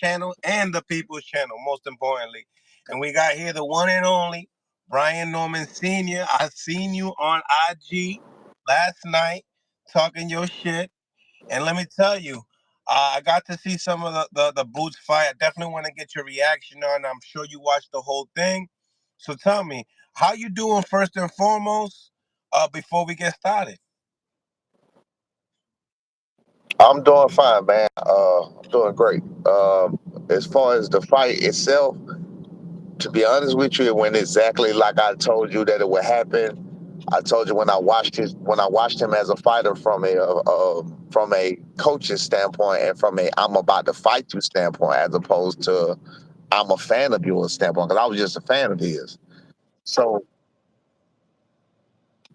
channel and the People's channel, most importantly. And we got here the one and only Brian Norman Sr. I seen you on IG last night talking your shit. And let me tell you, I got to see some of the Boots fight. I definitely want to get your reaction on. I'm sure you watched the whole thing. So tell me, how you doing first and foremost before we get started? I'm doing fine, man. I'm doing great. As far as the fight itself, to be honest with you, it went exactly like I told you that it would happen. I told you when I watched him as a fighter from a coaching standpoint and from a I'm about to fight you standpoint, as opposed to I'm a fan of yours standpoint, because I was just a fan of his. So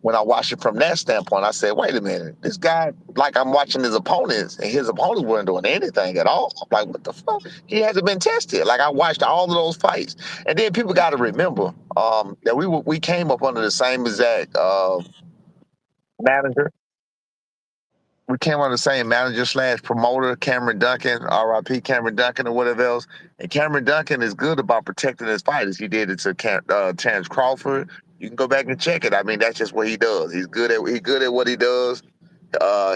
when I watched it from that standpoint, I said, wait a minute, this guy, like I'm watching his opponents, and his opponents weren't doing anything at all. I'm like, what the fuck? He hasn't been tested. Like I watched all of those fights. And then people got to remember that we came up under the same exact manager. We came under the same manager slash promoter, Cameron Duncan, RIP Cameron Duncan, or whatever else. And Cameron Duncan is good about protecting his fighters. He did it to Terrence Crawford. You can go back and check it. I mean, that's just what he does. He's good at what he does.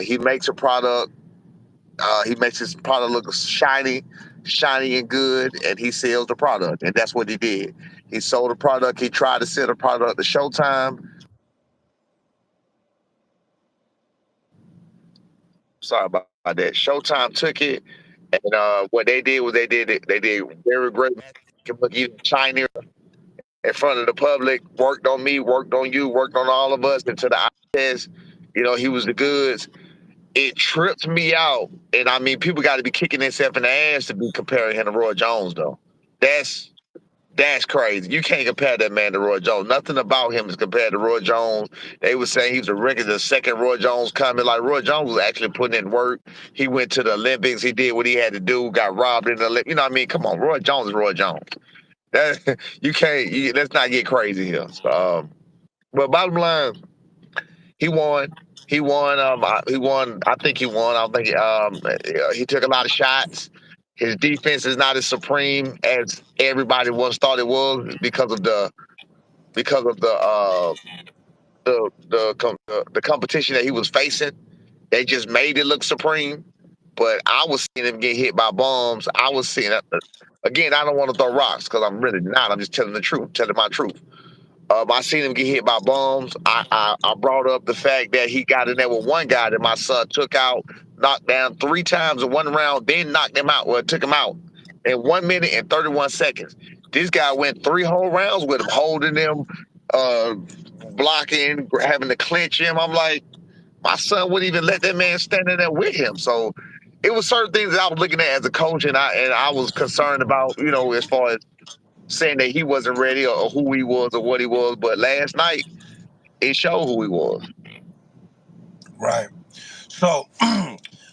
He makes a product. He makes his product look shiny and good, and he sells the product. And that's what he did. He sold the product. He tried to sell the product to Showtime. Sorry about that. Showtime took it, and what they did was they did very great. Look even shinier in front of the public. Worked on me, worked on you, worked on all of us until the eye test. He was the goods. It tripped me out, and I mean, people got to be kicking themselves in the ass to be comparing him to Roy Jones, though. That's that's crazy. You can't compare that man to Roy Jones. Nothing about him is compared to Roy Jones. They were saying he was a regular second Roy Jones coming. Like Roy Jones was actually putting in work. He went to the Olympics. He did what he had to do. Got robbed in the Olympics. You know what I mean? Come on, Roy Jones is Roy Jones. That you can't. Let's not get crazy here. So, but bottom line, he won. He won. He won. I think he won. I think he took a lot of shots. His defense is not as supreme as everybody once thought it was because of the competition that he was facing. They just made it look supreme. But I was seeing him get hit by bombs. I was seeing again. I don't want to throw rocks because I'm really not. I'm just telling the truth, telling my truth. I seen him get hit by bombs. I brought up the fact that he got in there with one guy that my son took out, knocked down three times in one round, then knocked him out. Well, took him out in 1 minute and 31 seconds. This guy went three whole rounds with him, holding him, uh, blocking, having to clinch him. I'm like, my son wouldn't even let that man stand in there with him. So it was certain things that I was looking at as a coach, and I was concerned about, as far as saying that he wasn't ready or who he was or what he was. But last night, it showed who he was. Right. So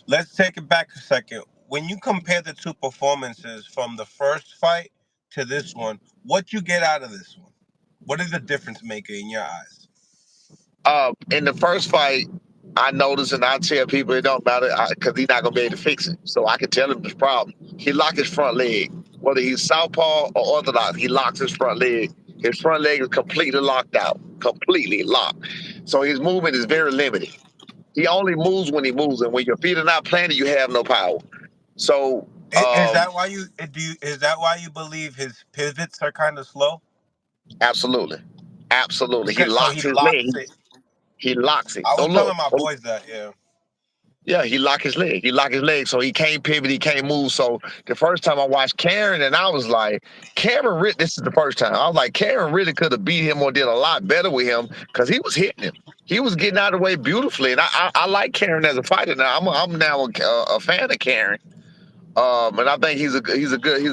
let's take it back a second. When you compare the two performances from the first fight to this one, what you get out of this one? What is the difference maker in your eyes? In the first fight, I noticed and I tell people it don't matter because he's not gonna be able to fix it. So I can tell him his problem. He locked his front leg, whether he's southpaw or orthodox. He locks his front leg. His front leg is completely locked out, completely locked. So his movement is very limited. He only moves when he moves, and when your feet are not planted, you have no power. So Is that why you do? Is that why you believe his pivots are kind of slow? absolutely, absolutely, he Because so he locks his leg. locks it. He locks it. I Oh was telling look, my oh, boys that. Yeah. yeah, he locked his leg. He locked his leg, so he can't pivot. He can't move. So the first time I watched Karen, and I was like, Karen, this is the first time I was like, Karen really could have beat him or did a lot better with him because he was hitting him. He was getting out of the way beautifully, and I like Karen as a fighter now. I'm now a fan of Karen. And I think he's a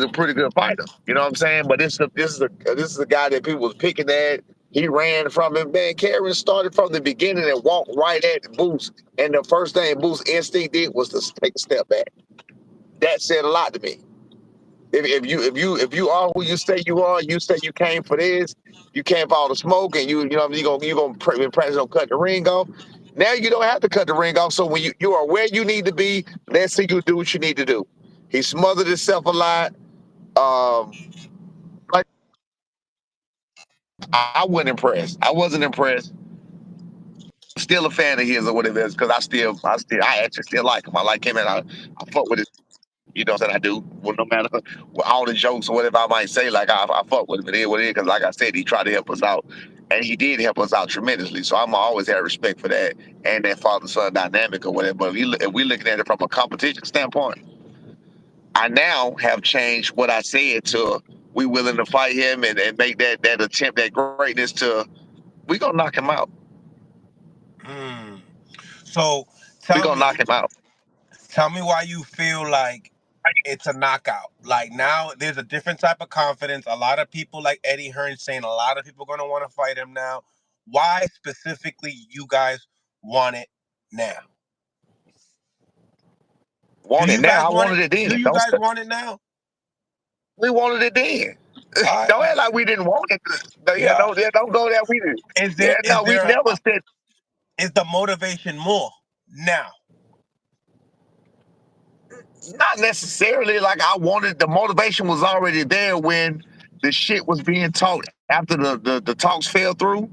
pretty good fighter. You know what I'm saying? But this is a guy that people was picking at. He ran from him. Man, Karen started from the beginning and walked right at Boost. And the first thing Boost instinct did was to take a step back. That said a lot to me. If you are who you say you are, you say you came for this, you came for all the smoke, and you gonna practice on cut the ring off. Now you don't have to cut the ring off. So when you are where you need to be, let's see you do what you need to do. He smothered himself a lot. Um, like I wasn't impressed. I wasn't impressed. Still a fan of his or whatever it is because I actually still like him. I like him and I fuck with his. You know what I'm saying? I do. Well, no matter with all the jokes or whatever I might say, like I fuck with him. It is what it is because, like I said, he tried to help us out, and he did help us out tremendously. So I'm always have respect for that and that father son dynamic or whatever. But if we looking at it from a competition standpoint, I now have changed what I said to we willing to fight him and make that attempt at greatness to we gonna knock him out. Mm. So We tell gonna knock me, him out. tell me why you feel like it's a knockout. Like now, there's a different type of confidence. A lot of people, like Eddie Hearn, saying a lot of people are gonna want to fight him now. Why specifically you guys want it now? Do Want it you guys now? I want it? wanted it Do then. you Don't guys st- want it now? we wanted it then. All right. Don't act like we didn't want it. No, yeah, Yeah. don't go there. We did. Is there Yeah, is no, we there never said is the motivation more now? not necessarily like I wanted. The motivation was already there when the shit was being talked after the talks fell through,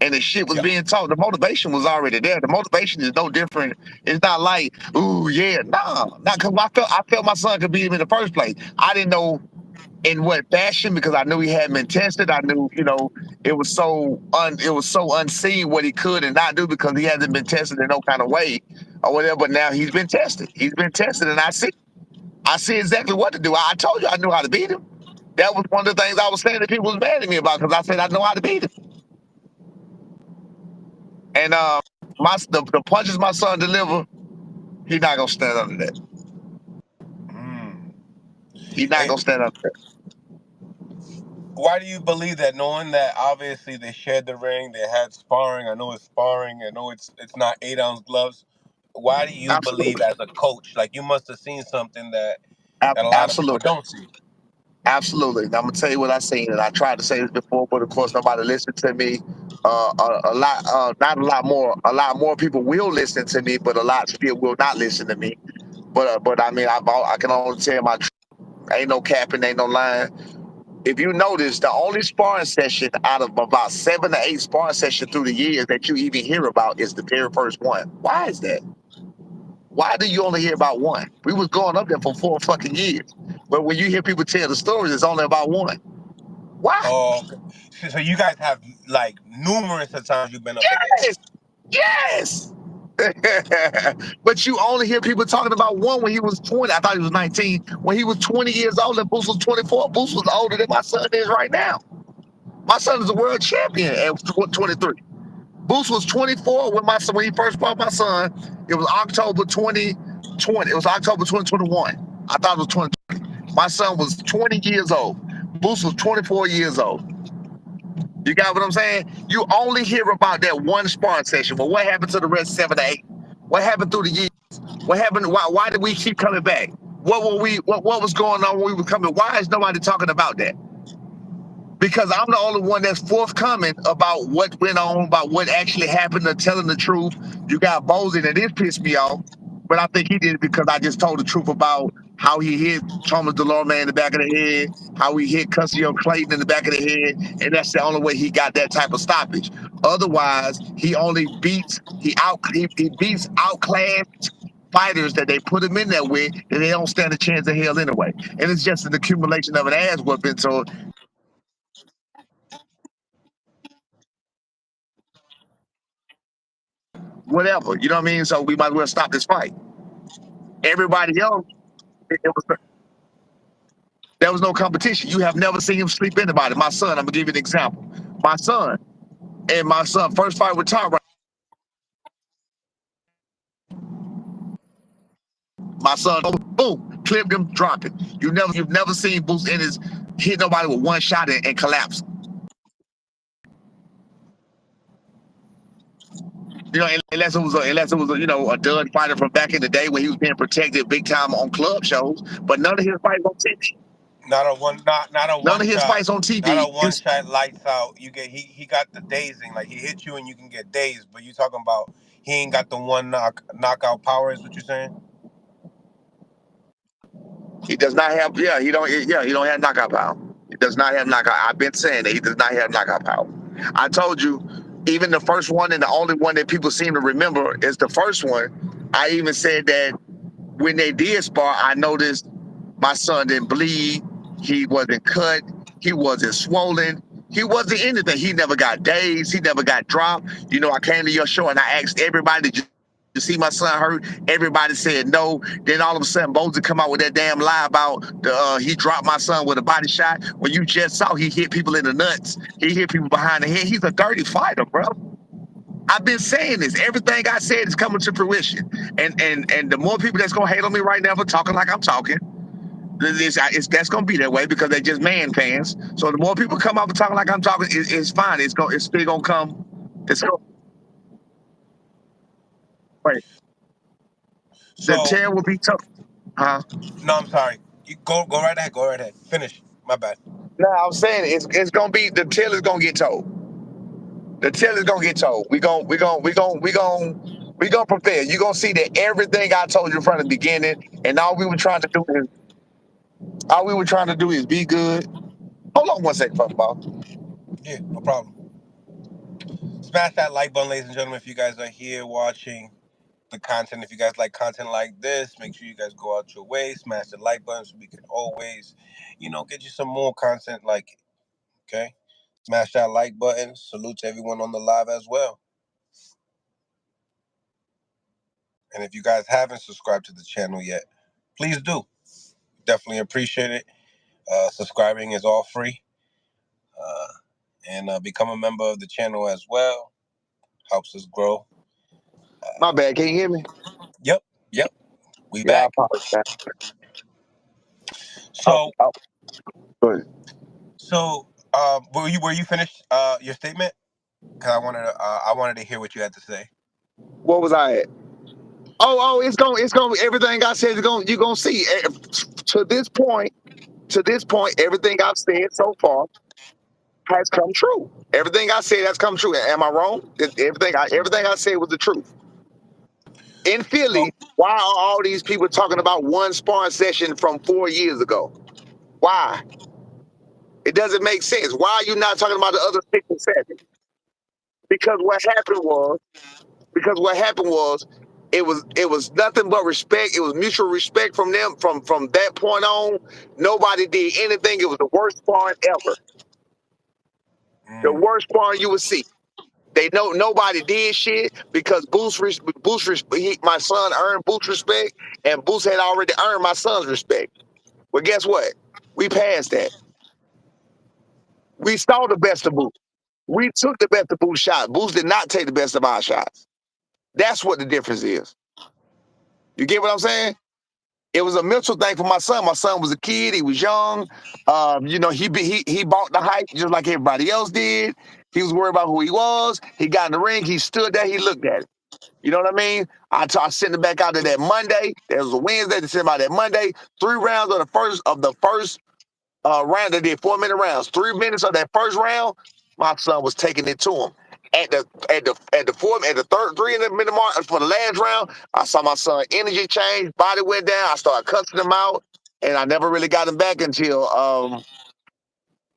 and the shit was Yeah. being talked. The motivation was already there. The motivation is no different. It's not like, ooh, yeah, nah, not because I felt my son could beat him in the first place. I didn't know in what fashion because I knew he hadn't been tested. I knew, it was so unseen what he could and not do because he hasn't been tested in no kind of way or whatever. But now he's been tested. He's been tested, and I see exactly what to do. I told you I knew how to beat him. That was one of the things I was saying that people was mad at me about because I said I know how to beat him. And the punches my son deliver, he not gonna stand under that. Mm. He not Eh, gonna stand under that. why do you believe that? Knowing that obviously they shared the ring, they had sparring. I know it's sparring. I know it's not 8 ounce gloves. Why do you believe, Absolutely, as a coach, like you must have seen something that a lot of people absolutely. don't see? Absolutely. And I'm gonna tell you what I seen, and I tried to say this before, but of course nobody listened to me. A lot, not a lot more people will listen to me, but a lot still will not listen to me. But I mean, I can only tell my truth. Ain't no capping, ain't no lying. If you notice, the only sparring session out of about 7 to 8 sparring sessions through the years that you even hear about is the very first one. Why is that? Why do you only hear about one? We was going up there for 4 fucking years, but when you hear people tell the stories, it's only about one. Why? Oh, okay. So you guys have like numerous of times you've been up against him. Yes, yes. But you only hear people talking about one when he was 20. I thought he was 19. When he was 20 years old and Boost was 24, Boost was older than my son is right now. My son is a world champion at 23. Boost was 24 when when he first brought my son. It was October 2020. It was October 2021. I thought it was 2020. My son was 20 years old. Boost was 24 years old. You got what I'm saying? You only hear about that one sparring session. But what happened to the rest 7 to 8? What happened through the years? What happened? Why did we keep coming back? What was going on when we were coming? Why is nobody talking about that? Because I'm the only one that's forthcoming about what went on, about what actually happened, or telling the truth. You got Bozy, and it pissed me off, but I think he did it because I just told the truth about how he hit Thomas Delorme in the back of the head, how he hit Cussio Clayton in the back of the head, and that's the only way he got that type of stoppage. Otherwise, he beats outclassed fighters that they put him in there with, and they don't stand a chance in hell anyway. And it's just an accumulation of an ass whooping. So whatever. You know what I mean? So we might as well stop this fight. Everybody else, there was no competition. You have never seen him sleep anybody. My son, I'm gonna give you an example. My son my son first fight with Tom. My son, boom, clipped him, dropped it. You've never seen Boots in his hit nobody with one shot and collapse. Unless it was a dud fighter from back in the day when he was being protected big time on club shows. But none of his fights on TV. Not a None one of his shot. fights on Not TV. a one shot lights out. You get he got the dazing. Like he hit you and you can get dazed. But you talking about he ain't got the one knockout power, is what you're saying? He does not have. Yeah, he don't. Yeah, he don't have knockout power. He does not have knockout. I've been saying that he does not have knockout power. I told you, even the first one and the only one that people seem to remember is the first one. I even said that when they did spar, I noticed my son didn't bleed. He wasn't cut. He wasn't swollen. He wasn't anything. He never got dazed. He never got dropped. You know, I came to your show and I asked everybody, did you see my son hurt? Everybody said no. Then all of a sudden, Bozy come out with that damn lie about he dropped my son with a body shot. When you just saw he hit people in the nuts. He hit people behind the head. He's a dirty fighter, bro. I've been saying this. Everything I said is coming to fruition. And the more people that's gonna hate on me right now for talking like I'm talking, that's gonna be that way because they're just man fans. So the more people come up and talking like I'm talking, it's fine. It's still gonna come. It's gonna wait. The So tear will be tough. Huh? no, I'm sorry. You go right ahead. Go right ahead. Finish. My bad. No, I'm saying it's gonna be the tail is gonna get told. The tail is gonna get told. We gonna prepare. You're gonna see that everything I told you from the beginning, and all we were trying to do is be good. Hold on one second, fucking ball. Yeah, no problem. Smash that like button, ladies and gentlemen. If you guys are here watching the content, if you guys like content like this, make sure you guys go out your way, smash the like button so we can always, get you some more content like it. Okay, smash that like button. Salute to everyone on the live as well. And if you guys haven't subscribed to the channel yet, please do. Definitely appreciate it. Subscribing is all free. Uh, and become a member of the channel as well. Helps us grow. My bad. Can you hear me? Yep, yep. We Yeah, I back. apologize. Oh, So, oh, good. were you finished your statement? Because I wanted to hear what you had to say. What was I at? Oh, it's gonna everything I said is gonna you gonna see. To this point, everything I've said so far has come true. Everything I said has come true. Am I wrong? Everything I said was the truth. In So, Philly, why are all these people talking about one sparring session from 4 years ago? Why? It doesn't make sense. Why are you not talking about the other 6 and 7? Because what happened was because what happened was it was nothing but respect. It was mutual respect from them from that point on. Nobody did anything. It was the worst sparring ever. The mm, worst sparring you would see. They know nobody did shit because my son earned Boost respect, and Boost had already earned my son's respect. Well, guess what? We passed that. We saw the best of Boost. We took the best of Boost shot. Boost did not take the best of our shots. That's what the difference is. You get what I'm saying? It was a mental thing for my son. My son was a kid. He was young. He bought the hype just like everybody else did. He was worried about who he was. He got in the ring. He stood there. He looked at it. You know what I mean? I sent him back out to that Monday. There was a Wednesday. They sent him out that Monday. 3 rounds of the first round. They did 4 minute rounds. 3 minutes of that first round, my son was taking it to him. At the third 3 minute mark for the last round, I saw my son energy change, body went down. I started cussing him out, and I never really got him back until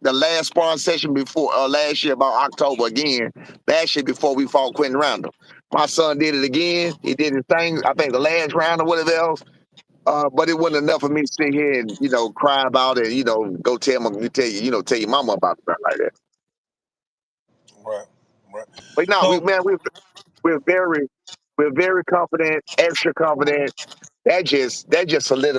the last sparring session before last year, about October again. Last year before we fought Quentin Randall. My son did it again. He did his thing. I think the last round or whatever else. But it wasn't enough for me to sit here and cry about it. Go tell your mama about stuff like that. right, right. But no, So, we're very we're very confident, extra confident. That just solidified